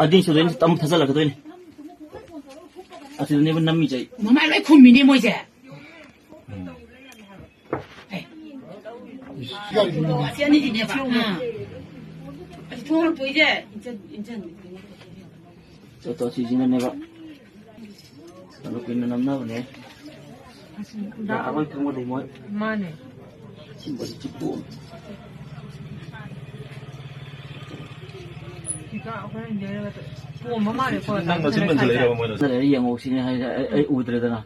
ꯑꯗꯤ ꯁꯨꯗꯣꯏꯅꯤ ꯇꯝ ꯊꯥꯖꯜꯂꯛꯀꯗꯣꯏꯅꯤ ꯑꯁꯤꯗꯅꯦꯕ ꯅꯝꯃꯤꯖꯩ ꯃꯃꯥꯏ ꯂꯣꯏ ꯈꯨꯝꯃꯤꯅꯦ ꯃꯣꯏꯁꯦ ꯑꯁꯤ ꯑꯅꯤꯁꯤꯅꯦꯕ ꯑꯁꯤ ꯊꯣꯛꯂꯛꯇꯣꯏꯁꯦ ꯆꯠꯇꯣ ꯑꯁꯤꯁꯤꯅꯅꯦꯕ ꯑꯗꯨ ꯀꯨꯏꯅ ꯅꯝꯅꯕꯅꯦ ꯑꯩꯈꯣꯏ ꯈꯪꯕꯗꯤ ꯃꯣꯏ ꯃꯥꯅꯦ ꯁꯤꯡꯕꯗꯤ ꯆꯤꯛꯄꯨ ꯌꯦꯡꯉꯣ ꯁꯤꯅꯦ ꯍꯥꯏꯁꯦ ꯑꯩ ꯎꯗ꯭ꯔꯦꯗꯅ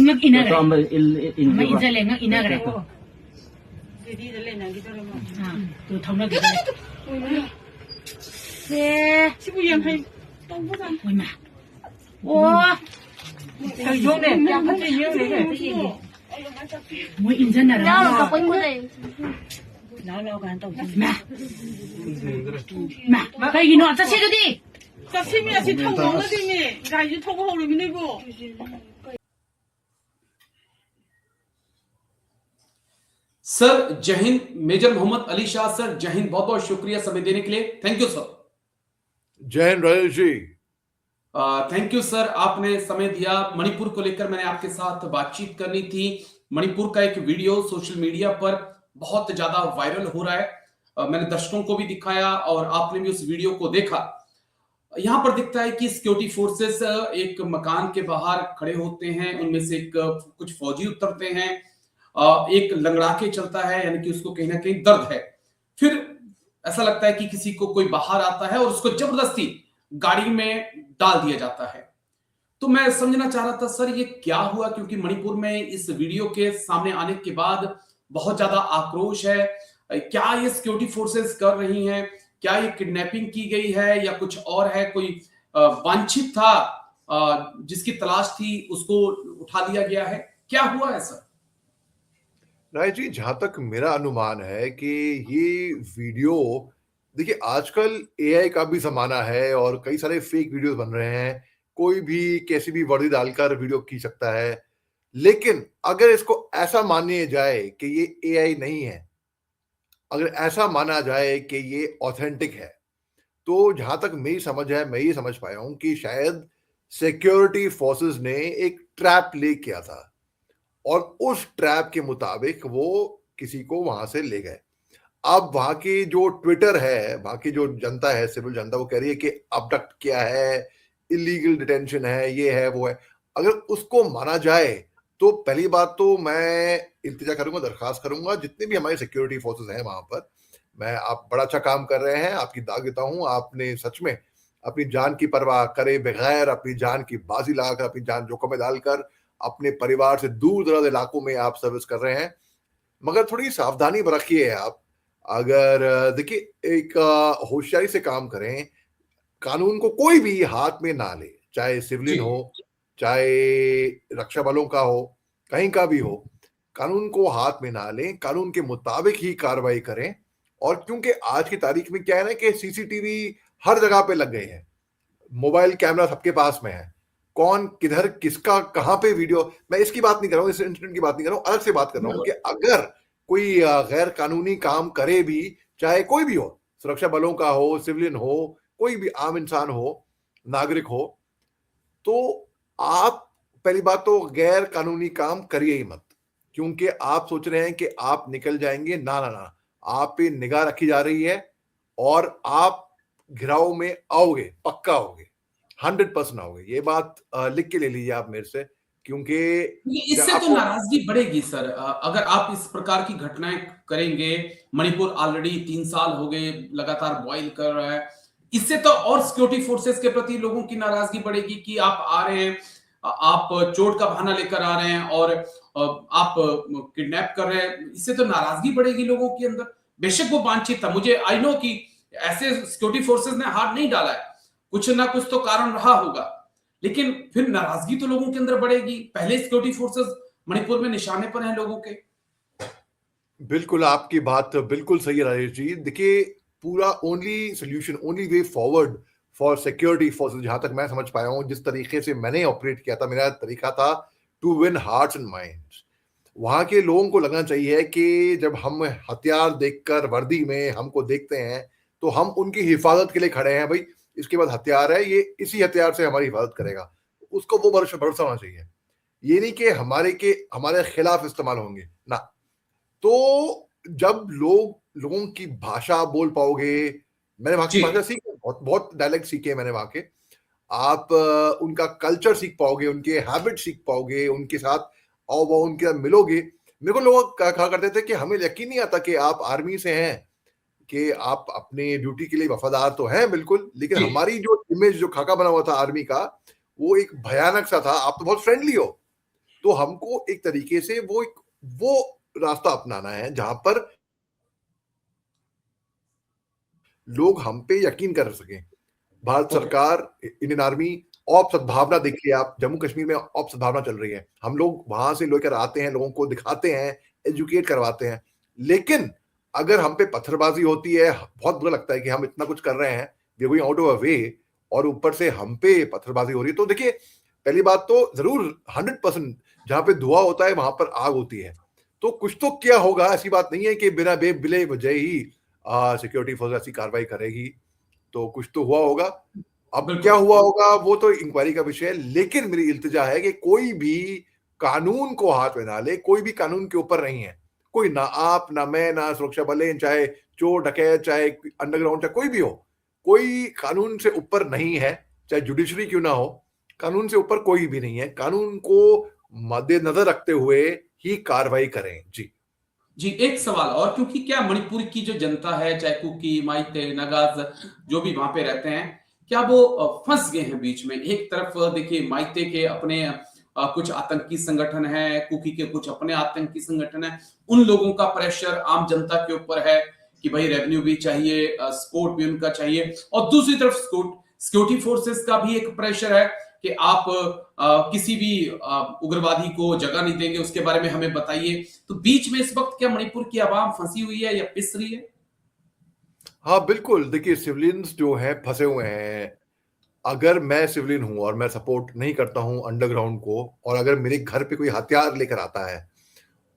ꯉꯛ 이나그래 ꯑꯃ 인절래 ꯉꯛ 이나그래 또 ꯊꯧꯅꯒꯤꯗ 세 15양하이 똥보다 얼마 오 형네 야 같이 형네 뭐 인전나라 나로 갖고 있는데 나오려고 한다 마 빨리 너 아까 세도디 자, 심이야, 지 타고 오너지니. 나 이제 타고 하려면 되고. सर जय हिंद। मेजर मोहम्मद अली शाह सर जय हिंद, बहुत बहुत शुक्रिया समय देने के लिए। Thank you sir. जय Hind Rajesh ji. Thank you sir, आपने समय दिया। मणिपुर को लेकर मैंने आपके साथ बातचीत करनी थी। मणिपुर का एक वीडियो सोशल मीडिया पर बहुत ज्यादा वायरल हो रहा है। मैंने दर्शकों को भी दिखाया और आपने भी उस वीडियो को देखा। यहां पर दिखता है कि सिक्योरिटी फोर्सेस एक मकान के बाहर खड़े होते हैं, उनमें से कुछ फौजी उतरते हैं, एक लंगड़ा के चलता है, यानी कि उसको कहीं ना कहीं दर्द है। फिर ऐसा लगता है कि किसी को कोई बाहर आता है और उसको जबरदस्ती गाड़ी में डाल दिया जाता है। तो मैं समझना चाह रहा था सर ये क्या हुआ, क्योंकि मणिपुर में इस वीडियो के सामने आने के बाद बहुत ज्यादा आक्रोश है। क्या ये सिक्योरिटी फोर्सेस कर रही हैं, क्या ये किडनैपिंग की गई है या कुछ और है? कोई वांछित था जिसकी तलाश थी उसको उठा लिया गया है, क्या हुआ है सर? राय जी, जहां तक मेरा अनुमान है कि ये वीडियो, देखिए आजकल एआई का भी जमाना है और कई सारे फेक वीडियोस बन रहे हैं। कोई भी कैसी भी वर्दी डालकर वीडियो खींच सकता है। लेकिन अगर इसको ऐसा माने जाए कि ये एआई नहीं है, अगर ऐसा माना जाए कि ये ऑथेंटिक है, तो जहां तक मेरी समझ है, मैं ये समझ पाया हूं कि शायद सिक्योरिटी फोर्सेस ने एक ट्रैप ले किया था और उस ट्रैप के मुताबिक वो किसी को वहां से ले गए। अब वहां की जो ट्विटर है, वहां की जो जनता है, सिविल जनता, वो कह रही है कि अबडक्ट किया है, इलीगल डिटेंशन है, ये है वो है। अगर उसको माना जाए तो पहली बात तो मैं इल्तिजा करूंगा, दरखास्त करूंगा, जितने भी हमारे सिक्योरिटी फोर्सेस हैं वहां पर, मैं आप बड़ा अच्छा काम कर रहे हैं, आपकी दाग देता हूं। आपने सच में अपनी जान की परवाह करे बगैर, अपनी जान की बाजी लगाकर, अपनी जान जोखिम में डालकर अपने परिवार से दूर दराज इलाकों में आप सर्विस कर रहे हैं। मगर थोड़ी सावधानी बरतिए आप। अगर देखिए एक होशियारी से काम करें, कानून को कोई भी हाथ में ना ले, चाहे सिविलियन हो, चाहे रक्षा बलों का हो, कहीं का भी हो, कानून को हाथ में ना लें, कानून के मुताबिक ही कार्रवाई करें। और क्योंकि आज की तारीख में क्या है ना कि सीसीटीवी हर जगह पे लग गए हैं, मोबाइल कैमरा सबके पास में है, कौन किधर किसका कहां पे वीडियो, मैं इसकी बात नहीं कर रहा हूं, इस इंसिडेंट की बात नहीं कर रहा हूं, अलग से बात कर रहा हूं कि अगर कोई गैर कानूनी काम करे भी, चाहे कोई भी हो, सुरक्षा बलों का हो, सिविलियन हो, कोई भी आम इंसान हो, नागरिक हो, तो आप पहली बात तो गैर कानूनी काम करिए ही मत, क्योंकि आप सोच रहे हैं कि आप निकल जाएंगे। ना ना ना, आप पे निगाह रखी जा रही है और आप घिराव में आओगे, पक्का आओगे, 100% आओगे। ये बात लिख के ले लीजिए आप मेरे से, क्योंकि इससे तो नाराजगी बढ़ेगी सर अगर आप इस प्रकार की घटनाएं करेंगे। मणिपुर ऑलरेडी 3 साल हो गए लगातार बॉयल कर रहा है, इससे तो और सिक्योरिटी फोर्सेस के प्रति लोगों की नाराजगी बढ़ेगी कि आप आ रहे हैं, आप चोट का बहाना लेकर आ रहे हैं और आप किडनैप कर रहे हैं। इससे तो नाराजगी बढ़ेगी लोगों के अंदर। बेशक वो वांछित था, मुझे आई नो कि ऐसे सिक्योरिटी फोर्सेस ने हाथ नहीं डाला है, कुछ ना कुछ तो कारण रहा होगा, लेकिन फिर नाराजगी तो लोगों के अंदर बढ़ेगी। पहले सिक्योरिटी फोर्सेस मणिपुर में निशाने पर हैं लोगों के। बिल्कुल, आपकी बात बिल्कुल सही है राजेश जी। देखिए पूरा only solution, only way forward for security forces, जहां तक मैं समझ पाया हूं, जिस तरीके से मैंने ऑपरेट किया था, मेरा तरीका था to win hearts and minds. वहां के लोगों को लगना चाहिए कि जब हम हथियार देखकर वर्दी में हमको देखते हैं तो हम उनकी हिफाजत के लिए खड़े हैं। भाई इसके बाद हथियार है, ये इसी हथियार से हमारी हिफाजत करेगा, उसको वो भरोसा होना चाहिए। ये नहीं कि हमारे खिलाफ इस्तेमाल होंगे ना। तो जब लोगों की भाषा बोल पाओगे, मैंने वहां की जी भाषा सीखी, बहुत बहुत डायलेक्ट सीखे हैं मैंने वहां के। आप उनका कल्चर सीख पाओगे, उनके हैबिट सीख पाओगे, उनके साथ और वो उनके साथ मिलोगे। मेरे को लोग कहा करते थे कि हमें यकीन नहीं आता कि आप आर्मी से हैं, कि आप अपने ड्यूटी के लिए वफादार तो हैं बिल्कुल, लेकिन जी हमारी जो इमेज, जो खाका बना हुआ था आर्मी का, वो एक भयानक सा था। आप तो बहुत फ्रेंडली हो, तो हमको एक तरीके से वो रास्ता अपनाना है जहां पर लोग हम पे यकीन कर सकें। भारत ओके सरकार, इंडियन आर्मी, ऑप सद्भावना देखिए आप, जम्मू कश्मीर में ऑप सद्भावना चल रही है। हम लोग वहां से लेकर आते हैं, लोगों को दिखाते हैं, एजुकेट करवाते हैं। लेकिन अगर हम पे पत्थरबाजी होती है, बहुत बुरा लगता है कि हम इतना कुछ कर रहे हैं, we are going out of a way, और ऊपर से हम पे पत्थरबाजी हो रही है। तो देखिए, पहली बात तो जरूर 100% जहां पे धुआं होता है वहां पर आग होती है। तो कुछ तो क्या होगा, ऐसी बात नहीं है कि बिना बिले वजह ही सिक्योरिटी फोर्स ऐसी कार्रवाई करेगी। तो कुछ तो हुआ होगा। अब क्या बिल्कुल हुआ होगा वो तो इंक्वायरी का विषय है, लेकिन मेरी इल्तिजा है कि कोई भी कानून को हाथ में ना ले, कोई भी कानून के ऊपर नहीं है। कोई, ना आप, ना मैं, ना सुरक्षा बल, चाहे चोर डकैत, चाहे अंडरग्राउंड, चाहे कोई भी हो, कोई कानून से ऊपर नहीं है। चाहे जुडिशरी क्यों ना हो, कानून से ऊपर कोई भी नहीं है। कानून को मद्देनजर रखते हुए ही कार्रवाई करें। जी जी एक सवाल और, क्योंकि क्या मणिपुर की जो जनता है, चाहे कुकी, माइते, नगाज, जो भी वहां पे रहते हैं, क्या वो फंस गए हैं बीच में? एक तरफ देखिए माइते के अपने कुछ आतंकी संगठन है, कुकी के कुछ अपने आतंकी संगठन है, उन लोगों का प्रेशर आम जनता के ऊपर है कि भाई रेवेन्यू भी चाहिए, सपोर्ट भी उनका चाहिए, और दूसरी तरफ सिक्योरिटी फोर्सेस का भी एक प्रेशर है कि आप किसी भी उग्रवादी को जगह नहीं देंगे, उसके बारे में हमें बताइए। तो बीच में इस वक्त क्या मणिपुर की आवाम फंसी हुई है या पिस रही है? हाँ, बिल्कुल। देखिए, सिविलियंस जो हैं फंसे हुए हैं। अगर मैं सिविलियन हूं और मैं सपोर्ट नहीं करता हूं अंडरग्राउंड को, और अगर मेरे घर पे कोई हथियार लेकर आता है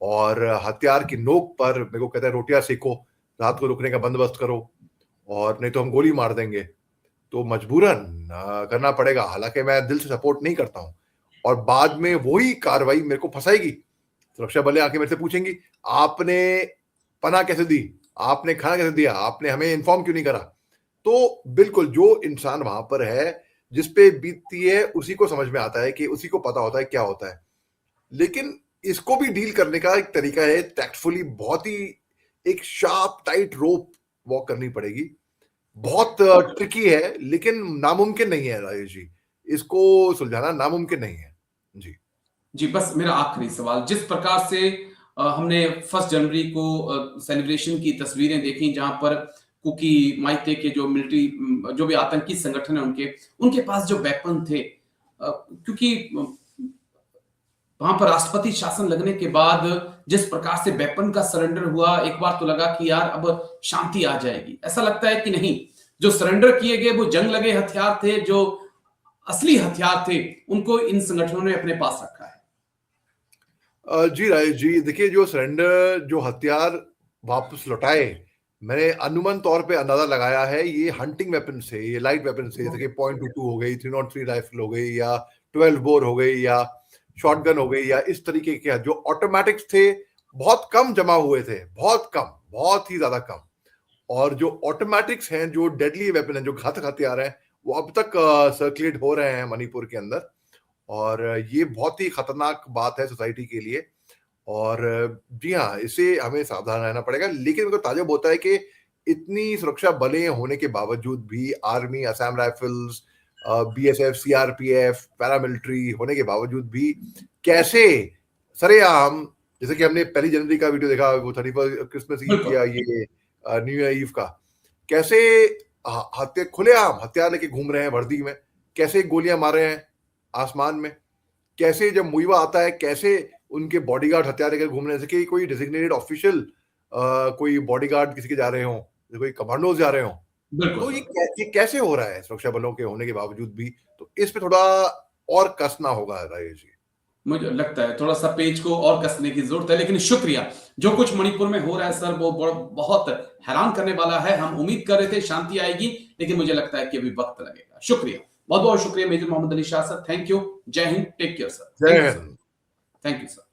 और हथियार की नोक पर मेरे को कहता है रोटियां सेको, रात को रुकने का बंदोबस्त करो, और नहीं तो हम गोली मार देंगे, तो मजबूरन करना पड़ेगा। हालांकि मैं दिल से सपोर्ट नहीं करता हूं, और बाद में वही कार्रवाई मेरे को फंसाएगी। सुरक्षा बलें आके मेरे से पूछेंगी, आपने पनाह कैसे दी, आपने खाना कैसे दिया, आपने हमें इन्फॉर्म क्यों नहीं करा। तो बिल्कुल, जो इंसान वहां पर है, जिस पे बीतती है, उसी को समझ में आता है, कि उसी को पता होता है क्या होता है। लेकिन इसको भी डील करने का एक तरीका है, टैक्टफुली, बहुत ही एक शार्प टाइट रोप वॉक करनी पड़ेगी। बहुत ट्रिकी है, लेकिन नामुमकिन नहीं है राजेश जी, इसको सुलझाना नामुमकिन नहीं है। जी जी बस मेरा आखिरी सवाल, जिस प्रकार से हमने 1 जनवरी को सेलिब्रेशन की तस्वीरें देखी, जहां पर कुकी, माइते के जो मिलिट्री, जो भी आतंकी संगठन है, उनके पास जो वेपन थे, क्योंकि वहां पर राष्ट्रपति शासन लगने के बाद जिस प्रकार से वेपन का सरेंडर हुआ, एक बार तो लगा कि यार अब शांति आ जाएगी। ऐसा लगता है कि नहीं, जो सरेंडर किए गए वो जंग लगे हथियार थे, जो असली हथियार थे उनको इन संगठनों ने अपने पास रखा है। जी राजेश जी, देखिए, जो सरेंडर, जो हथियार वापस लौटाए, मैंने अनुमान तौर पे अंदाजा लगाया है, ये हंटिंग वेपन से, ये लाइट वेपन से, जैसे कि .22 हो गई, 303 राइफल हो गई, या 12 बोर हो गई, या शॉटगन हो गई, या इस तरीके के जो ऑटोमेटिक्स थे, बहुत कम जमा हुए थे, बहुत कम, बहुत ही ज्यादा कम। और जो ऑटोमेटिक्स हैं, जो डेडली वेपन है, जो घातक हथियार हैं, वो अब तक सर्कुलेट हो रहे हैं मणिपुर के अंदर। और ये बहुत ही खतरनाक बात है सोसाइटी के लिए। और जी हाँ, इससे हमें सावधान रहना पड़ेगा। लेकिन मेरे को ताज्जुब होता है कि इतनी सुरक्षा बलें होने के बावजूद भी, army, Assam rifles, BSF, CRPF, paramilitary होने के बावजूद भी, कैसे सरेआम, जैसे कि हमने 1 जनवरी का वीडियो देखा, वो 31 क्रिसमस ईव या ये न्यू ईयर ईव का, कैसे खुलेआम हथियार लेके घूम रहे हैं वर्दी में, कैसे गोलियां मार रहे हैं आसमान में, कैसे जब मुइवा आता है, कैसे उनके बॉडीगार्ड हथियार लेकर घूम रहे हैं, जैसे कि कोई डेजिग्नेटेड ऑफिशियल, कोई बॉडीगार्ड किसी के जा रहे हो, कोई कमांडोज जा रहे हो। तो ये कैसे हो रहा है सुरक्षा बलों के होने के बावजूद भी? तो इस पे थोड़ा और कसना होगा राजेश जी। मुझे लगता है थोड़ा सा पेज को और कसने की जरूरत है, लेकिन शुक्रिया। जो कुछ मणिपुर में हो रहा है सर वो बहुत हैरान करने वाला है। हम उम्मीद कर रहे थे शांति आएगी, लेकिन मुझे लगता है कि अभी वक्त लगेगा। शुक्रिया, बहुत बहुत शुक्रिया major Mohammad Ali Shah sir. Thank you. जय हिंद, टेक केयर सर। जय हिंद। Thank you sir.